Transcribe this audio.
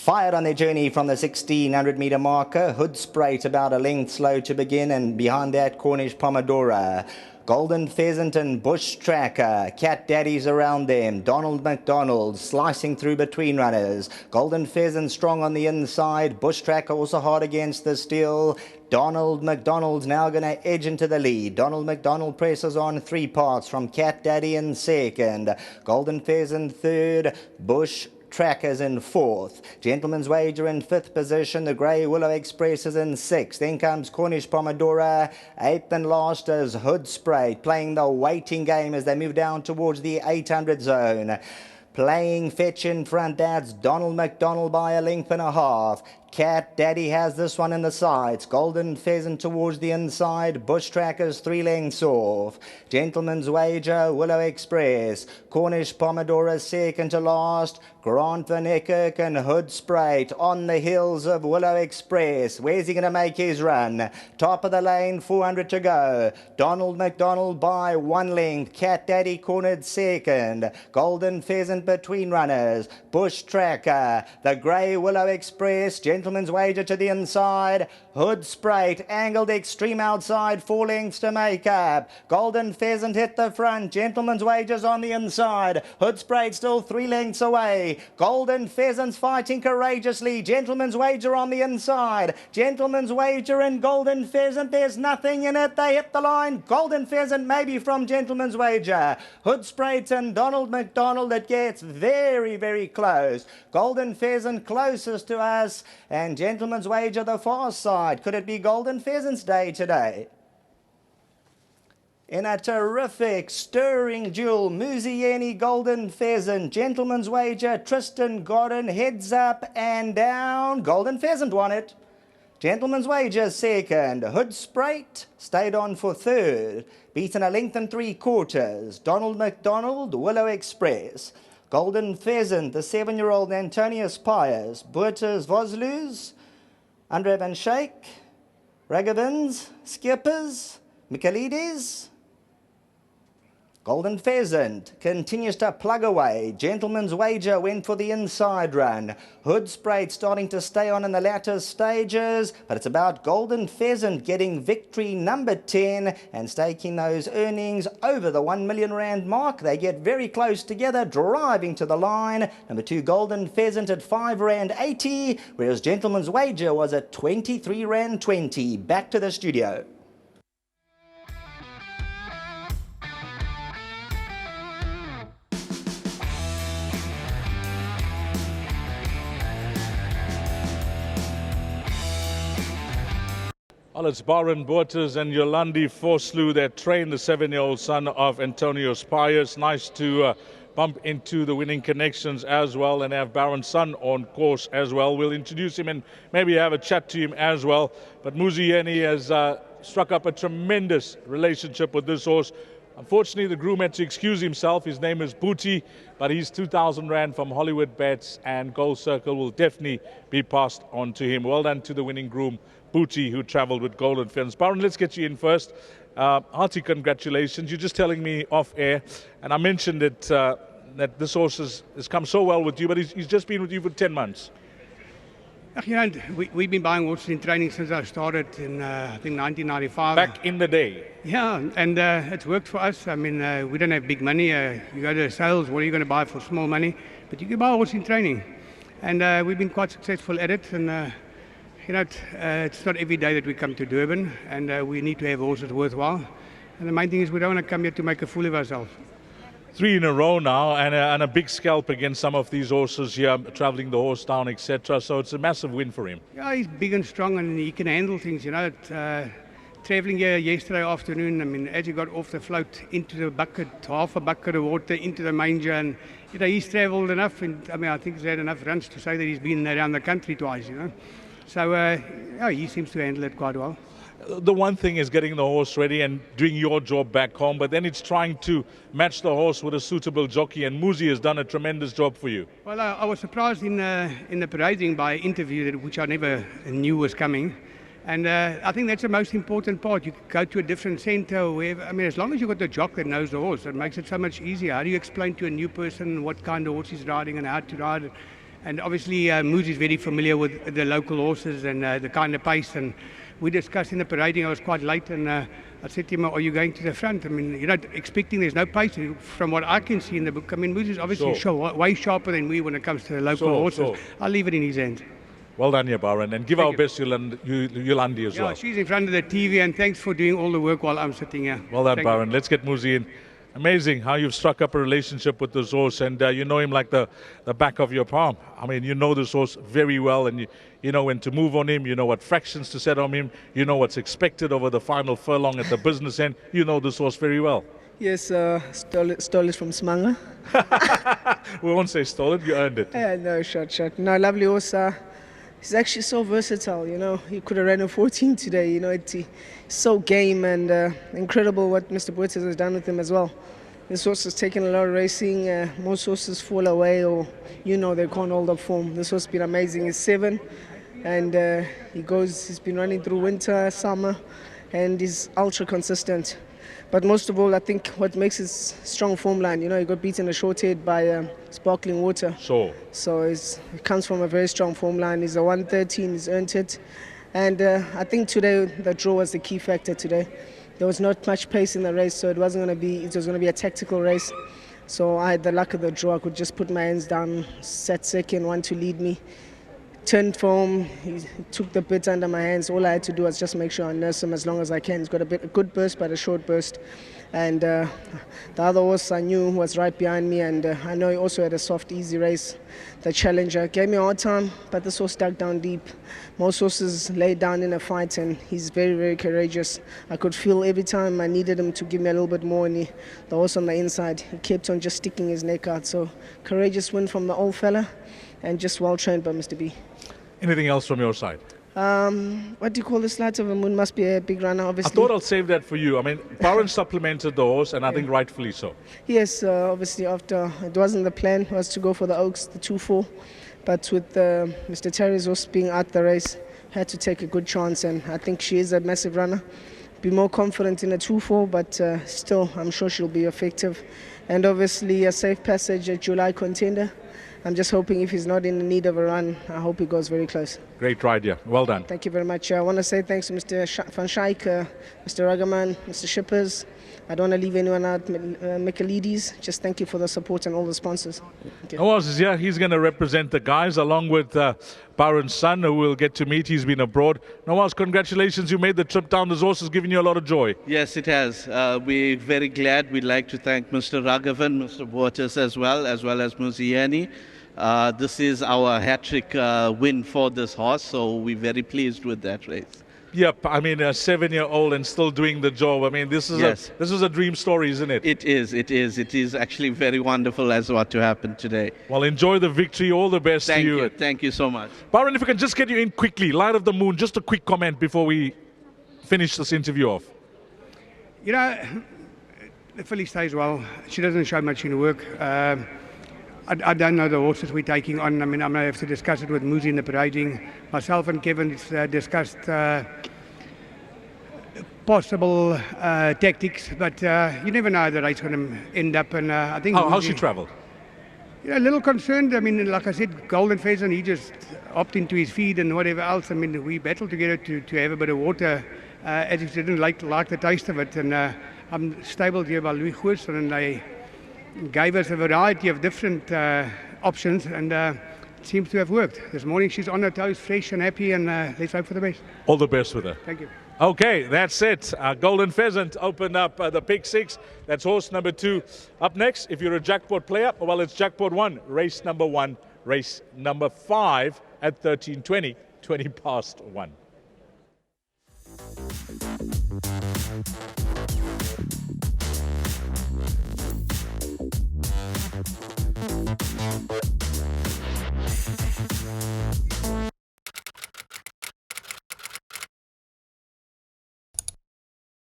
Fired on their journey from the 1600-metre marker. Hood Sprite about a length slow to begin, and behind that Cornish Pomodora. Golden Pheasant and Bush Tracker. Cat Daddies around them. Donald McDonald slicing through between runners. Golden Pheasant strong on the inside. Bush Tracker also hard against the steel. Donald McDonald's now going to edge into the lead. Donald McDonald presses on 3 parts from Cat Daddy in second. Golden Pheasant third. Bush Trackers in 4th. Gentleman's Wager in 5th position. The Grey Willow Express is in 6th. Then comes Cornish Pomodora. 8th and last is Hood Spray, playing the waiting game as they move down towards the 800 zone. Playing fetch in front, that's Donald McDonald by a length and a half. Cat Daddy has this one in the sides. Golden Pheasant towards the inside. Bush Trackers 3 lengths off. Gentleman's Wager, Willow Express. Cornish Pomodora second to last. Grant Van Niekerk and Hood Sprite on the heels of Willow Express. Where's he going to make his run? Top of the lane, 400 to go. Donald McDonald by 1 length. Cat Daddy cornered second. Golden Pheasant between runners. Bush Tracker. The Grey Willow Express. Gentleman's Wager to the inside. Hood Sprite angled extreme outside, 4 lengths to make up. Golden Pheasant hit the front. Gentleman's Wager's on the inside. Hood Sprite still 3 lengths away. Golden Pheasant's fighting courageously. Gentleman's Wager on the inside. Gentleman's Wager and Golden Pheasant. There's nothing in it. They hit the line. Golden Pheasant maybe from Gentleman's Wager. Hood Sprite and Donald McDonald. It gets very, very close. Golden Pheasant closest to us, and Gentleman's Wager the far side. Could it be Golden Pheasant's day today? In a terrific, stirring duel, Muzieni, Golden Pheasant, Gentleman's Wager, Tristan Godden, heads up and down. Golden Pheasant won it. Gentleman's Wager second. Hood Sprite stayed on for third, beaten a length and 3/4. Donald McDonald, Willow Express. Golden Pheasant, the 7-year-old Antonius Pius, Boertes Voslus, Andre van Schaik, Ragavins, Skippers, Michaelides. Golden Pheasant continues to plug away. Gentleman's Wager went for the inside run. Hood Sprite starting to stay on in the latter stages, but it's about Golden Pheasant getting victory number 10 and staking those earnings over the R1 million mark. They get very close together, driving to the line. Number 2, Golden Pheasant at R5.80, whereas Gentleman's Wager was at R23.20. Back to the studio. Well, it's Baron Boertes and Yolandi Vosloo that train the 7-year-old son of Antonius Pius. Nice to bump into the winning connections as well and have Baron's son on course as well. We'll introduce him and maybe have a chat to him as well. But Muzieni has struck up a tremendous relationship with this horse. Unfortunately, the groom had to excuse himself. His name is Booty, but he's 2,000 Rand from Hollywoodbets, and Gold Circle will definitely be passed on to him. Well done to the winning groom, Booty, who travelled with Golden Pheasant. Baron, let's get you in first. Hearty congratulations. You're just telling me off air, and I mentioned it, that this horse has come so well with you, but he's just been with you for 10 months. You know, we've been buying horses in training since I started in, I think, 1995. Back in the day. Yeah, and it's worked for us. I mean, we don't have big money. You go to sales, what are you going to buy for small money? But you can buy a horse in training. And we've been quite successful at it. And, you know, it's not every day that we come to Durban, and we need to have horses worthwhile. And the main thing is we don't want to come here to make a fool of ourselves. 3 in a row now, and a big scalp against some of these horses here, travelling the horse down, etc. So it's a massive win for him. Yeah, he's big and strong, and he can handle things, you know. Travelling here yesterday afternoon, I mean, as he got off the float into the bucket, half a bucket of water into the manger, and, you know, he's travelled enough, and I mean, I think he's had enough runs to say that he's been around the country twice, you know. So, yeah, he seems to handle it quite well. The one thing is getting the horse ready and doing your job back home, but then it's trying to match the horse with a suitable jockey, and Muzi has done a tremendous job for you. Well, I was surprised in the parading by an interview which I never knew was coming, and I think that's the most important part. You go to a different centre, or wherever. I mean, as long as you've got the jock that knows the horse, it makes it so much easier. How do you explain to a new person what kind of horse he's riding and how to ride it? And obviously, Moose is very familiar with the local horses and the kind of pace. And we discussed in the parading. I was quite late, and I said to him, "Are you going to the front?" I mean, you're not expecting. There's no pace from what I can see in the book. I mean, Moose is obviously way sharper than me when it comes to the local horses. I'll leave it in his hands. Well done here, Baron, and give our best to Yolandi as well. She's in front of the TV, and thanks for doing all the work while I'm sitting here. Well done, Baron. Let's get Muzi in. Amazing how you've struck up a relationship with this horse, and you know him like the back of your palm. I mean, you know this horse very well, and you know when to move on him, you know what fractions to set on him, you know what's expected over the final furlong at the business end. You know this horse very well. Yes, stole it from Smanga. We won't say stole it, you earned it. Yeah, no, shot. No, lovely horse. He's actually so versatile, you know. He could have ran a 14 today, you know. He's so game, and incredible what Mr. Boetes has done with him as well. This horse has taken a lot of racing. Most horses fall away, or, you know, they can't hold up form. This horse has been amazing. He's 7, and he's been running through winter, summer, and he's ultra consistent. But most of all, I think what makes his strong form line, you know, he got beaten a short head by Sparkling Water. So he comes from a very strong form line. He's a 113, he's earned it. And I think today the draw was the key factor today. There was not much pace in the race, so it was going to be a tactical race. So I had the luck of the draw. I could just put my hands down, sat second, one to lead me. Turned for him, he took the bit under my hands. All I had to do was just make sure I nurse him as long as I can. He's got a good burst, but a short burst. And the other horse I knew was right behind me, and I know he also had a soft, easy race. The Challenger gave me a hard time, but this horse dug down deep. Most horses lay down in a fight, and he's very, very courageous. I could feel every time I needed him to give me a little bit more, and the horse on the inside, he kept on just sticking his neck out. So courageous win from the old fella, and just well trained by Mr. B. Anything else from your side? What do you call this? Light of a Moon must be a big runner, obviously. I thought I'll save that for you. I mean, Baron supplemented the horse, and I think rightfully so. Yes, obviously after, it wasn't the plan, was to go for the Oaks, the 2-4. But with Mr. Terry's horse being out the race, had to take a good chance, and I think she is a massive runner. Be more confident in a 2-4, but still, I'm sure she'll be effective. And obviously a safe passage, a July contender. I'm just hoping if he's not in need of a run, I hope he goes very close. Great ride, yeah. Well done. Thank you very much. I want to say thanks to Mr. Van Schaik, Mr. Ragaman, Mr. Shippers. I don't want to leave anyone out, Michaelides. Just thank you for the support and all the sponsors. Yeah, he's going to represent the guys along with Baron's son, who we'll get to meet. He's been abroad. Nawaz, congratulations. You made the trip down. This horse has given you a lot of joy. Yes, it has. We're very glad. We'd like to thank Mr. Raghavan, Mr. Boetes as well as Muziani. This is our hat-trick win for this horse, so we're very pleased with that race. Yep, I mean, a 7-year-old and still doing the job. I mean, this is a dream story, isn't it? It is. It is actually very wonderful as what to happen today. Well, enjoy the victory. All the best to you. Thank you so much. Baron, if we can just get you in quickly. Light of the Moon, just a quick comment before we finish this interview off. You know, the filly stays well. She doesn't show much in work. I don't know the horses we're taking on. I mean, I'm going to have to discuss it with Muzi in the parading. Myself and Kevin discussed possible tactics, but you never know how the race is going to end up. And I think how's she travel? Yeah, a little concerned. I mean, like I said, Golden Pheasant, he just opted into his feed and whatever else. I mean, we battled together to have a bit of water, as if they didn't like the taste of it. And I'm stabled here by Louis Goers, and they gave us a variety of different options, and it seems to have worked. This morning she's on her toes, fresh and happy, and let's hope for the best. All the best with her. Thank you. Okay, that's it. Golden Pheasant opened up the pick 6. That's horse number 2. Up next, if you're a jackpot player, well, it's jackpot 1, race number 1, race number 5 at 13:20, 20 past 1.